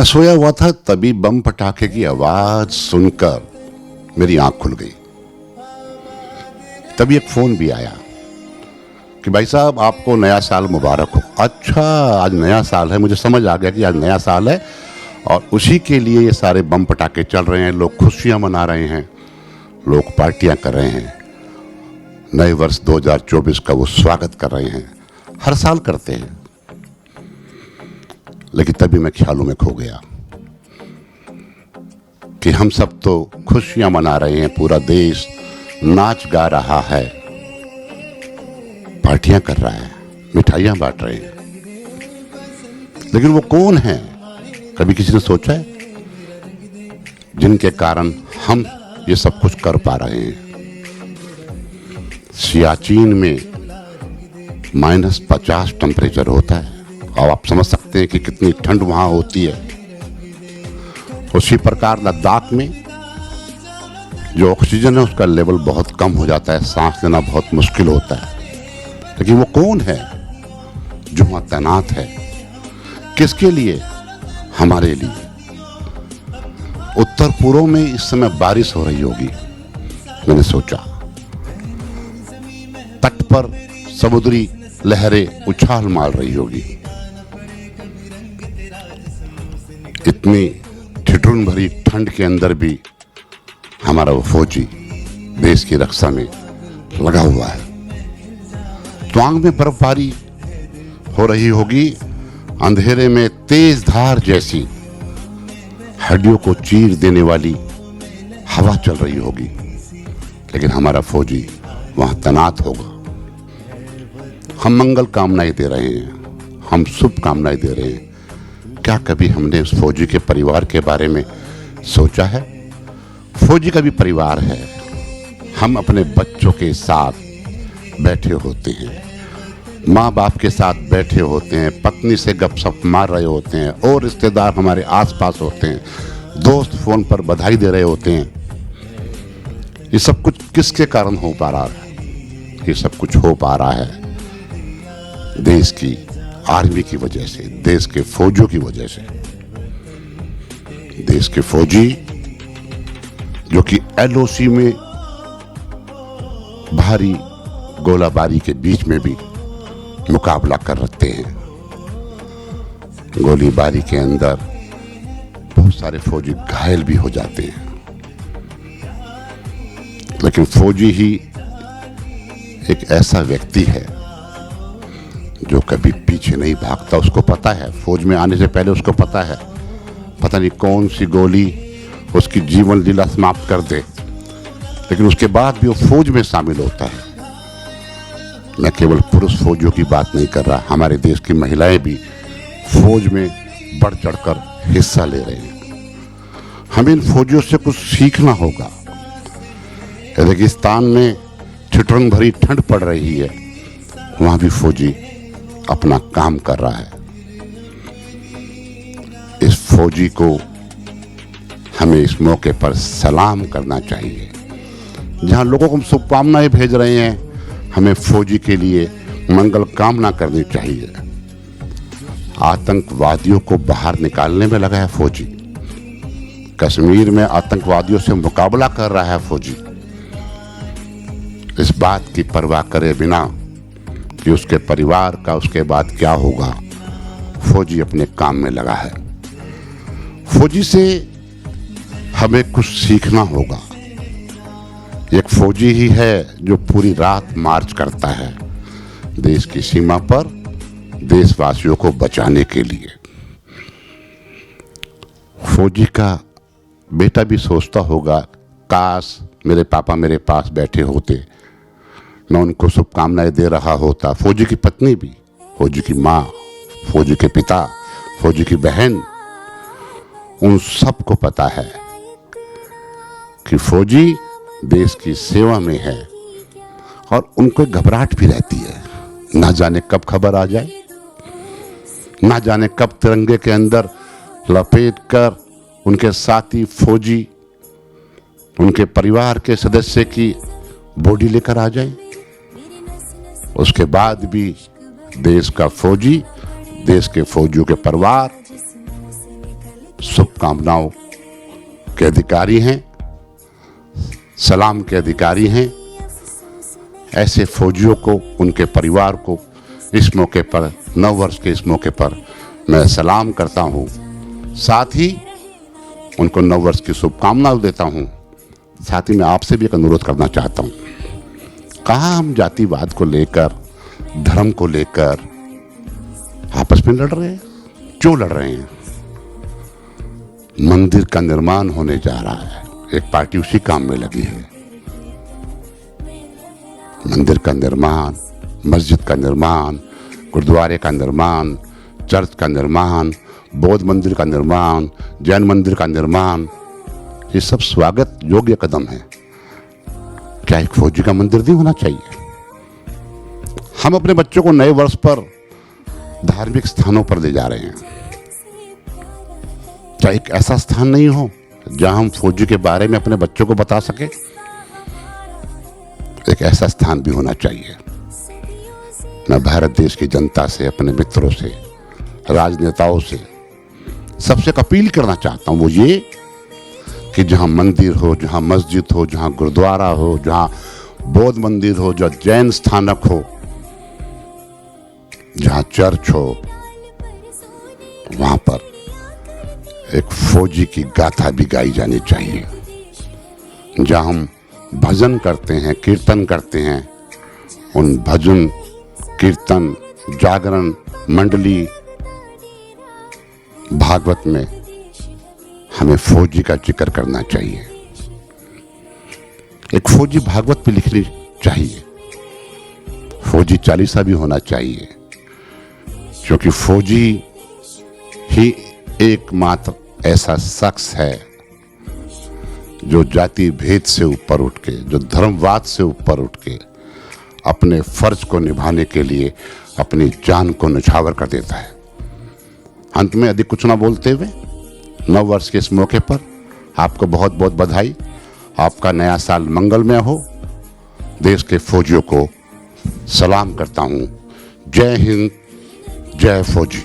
मैं सोया हुआ था, तभी बम पटाखे की आवाज सुनकर मेरी आंख खुल गई। तभी एक फोन भी आया कि भाई साहब आपको नया साल मुबारक हो। अच्छा, आज नया साल है, मुझे समझ आ गया कि आज नया साल है और उसी के लिए ये सारे बम पटाखे चल रहे हैं, लोग खुशियां मना रहे हैं, लोग पार्टियां कर रहे हैं, नए वर्ष 2024 का वो स्वागत कर रहे हैं, हर साल करते हैं। लेकिन तभी मैं ख्यालों में खो गया कि हम सब तो खुशियां मना रहे हैं, पूरा देश नाच गा रहा है, पार्टियां कर रहा है, मिठाइयां बांट रहे हैं, लेकिन वो कौन है, कभी किसी ने सोचा है, जिनके कारण हम ये सब कुछ कर पा रहे हैं। सियाचिन में -50 टेम्परेचर होता है और आप समझ सकते हैं कि कितनी ठंड वहां होती है। उसी प्रकार लद्दाख में जो ऑक्सीजन है उसका लेवल बहुत कम हो जाता है, सांस लेना बहुत मुश्किल होता है। लेकिन वो कौन है जो वहां तैनात है, किसके लिए? हमारे लिए। उत्तर पूर्व में इस समय बारिश हो रही होगी, मैंने सोचा। तट पर समुद्री लहरें उछाल मार रही होगी, इतनी ठिठुरन भरी ठंड के अंदर भी हमारा वो फौजी देश की रक्षा में लगा हुआ है। त्वांग में बर्फबारी हो रही होगी, अंधेरे में तेज धार जैसी हड्डियों को चीर देने वाली हवा चल रही होगी, लेकिन हमारा फौजी वहां तैनात होगा। हम मंगल कामनाएं दे रहे हैं, हम शुभ कामनाएं दे रहे हैं। क्या कभी हमने उस फौजी के परिवार के बारे में सोचा है? फौजी का भी परिवार है। हम अपने बच्चों के साथ बैठे होते हैं, माँ बाप के साथ बैठे होते हैं, पत्नी से गपशप मार रहे होते हैं, और रिश्तेदार हमारे आसपास होते हैं, दोस्त फोन पर बधाई दे रहे होते हैं। ये सब कुछ किसके कारण हो पा रहा है? ये सब कुछ हो पा रहा है देश की आर्मी की वजह से, देश के फौजियों की वजह से। देश के फौजी जो कि LOC में भारी गोलाबारी के बीच में भी मुकाबला कर रखते हैं। गोलीबारी के अंदर बहुत सारे फौजी घायल भी हो जाते हैं, लेकिन फौजी ही एक ऐसा व्यक्ति है जो कभी पीछे नहीं भागता। उसको पता है, फौज में आने से पहले उसको पता है, पता नहीं कौन सी गोली उसकी जीवन लीला समाप्त कर दे, लेकिन उसके बाद भी वो फौज में शामिल होता है। मैं केवल पुरुष फौजियों की बात नहीं कर रहा, हमारे देश की महिलाएं भी फौज में बढ़ चढ़कर हिस्सा ले रहे हैं। हमें इन फौजियों से कुछ सीखना होगा। रेगिस्तान में ठिठुरन भरी ठंड पड़ रही है, वहां भी फौजी अपना काम कर रहा है। इस फौजी को हमें इस मौके पर सलाम करना चाहिए। जहां लोगों को हम शुभकामनाएं भेज रहे हैं, हमें फौजी के लिए मंगल कामना करनी चाहिए। आतंकवादियों को बाहर निकालने में लगा है फौजी। कश्मीर में आतंकवादियों से मुकाबला कर रहा है फौजी, इस बात की परवाह करे बिना कि उसके परिवार का उसके बाद क्या होगा। फौजी अपने काम में लगा है। फौजी से हमें कुछ सीखना होगा। एक फौजी ही है जो पूरी रात मार्च करता है देश की सीमा पर, देशवासियों को बचाने के लिए। फौजी का बेटा भी सोचता होगा, काश मेरे पापा मेरे पास बैठे होते, मैं उनको शुभकामनाएं दे रहा होता। फौजी की पत्नी भी, फौजी की माँ, फौजी के पिता, फौजी की बहन, उन सबको पता है कि फौजी देश की सेवा में है, और उनको घबराहट भी रहती है, ना जाने कब खबर आ जाए, ना जाने कब तिरंगे के अंदर लपेट कर उनके साथी फौजी, उनके परिवार के सदस्य की बॉडी लेकर आ जाए। उसके बाद भी देश का फौजी, देश के फौजियों के परिवार शुभकामनाओं के अधिकारी हैं, सलाम के अधिकारी हैं। ऐसे फौजियों को, उनके परिवार को इस मौके पर, नव वर्ष के इस मौके पर मैं सलाम करता हूं। साथ ही उनको नव वर्ष की शुभकामनाएं देता हूं। साथ ही मैं आपसे भी एक अनुरोध करना चाहता हूं। कहाँ हम जातिवाद को लेकर, धर्म को लेकर आपस में लड़ रहे हैं? क्यों लड़ रहे हैं? मंदिर का निर्माण होने जा रहा है, एक पार्टी उसी काम में लगी है। मंदिर का निर्माण, मस्जिद का निर्माण, गुरुद्वारे का निर्माण, चर्च का निर्माण, बौद्ध मंदिर का निर्माण, जैन मंदिर का निर्माण, ये सब स्वागत योग्य कदम है। क्या एक फौजी का मंदिर नहीं होना चाहिए? हम अपने बच्चों को नए वर्ष पर धार्मिक स्थानों पर ले जा रहे हैं। क्या एक ऐसा स्थान नहीं हो जहां हम फौजी के बारे में अपने बच्चों को बता सके? एक ऐसा स्थान भी होना चाहिए। मैं भारत देश की जनता से, अपने मित्रों से, राजनेताओं से, सबसे अपील करना चाहता हूं, वो ये कि जहां मंदिर हो, जहां मस्जिद हो, जहां गुरुद्वारा हो, जहां बौद्ध मंदिर हो, जहां जैन स्थानक हो, जहां चर्च हो, वहां पर एक फौजी की गाथा भी गाई जानी चाहिए। जहां हम भजन करते हैं, कीर्तन करते हैं, उन भजन, कीर्तन, जागरण मंडली, भागवत में हमें फौजी का जिक्र करना चाहिए। एक फौजी भागवत भी लिखनी चाहिए, फौजी चालीसा भी होना चाहिए, क्योंकि फौजी ही एकमात्र ऐसा शख्स है जो जाति भेद से ऊपर उठ के, जो धर्मवाद से ऊपर उठ के अपने फर्ज को निभाने के लिए अपनी जान को न्यौछावर कर देता है। अंत में अधिक कुछ ना बोलते हुए, नव वर्ष के इस मौके पर आपको बहुत बहुत बधाई। आपका नया साल मंगलमय हो। देश के फौजियों को सलाम करता हूं। जय हिंद, जय फौजी।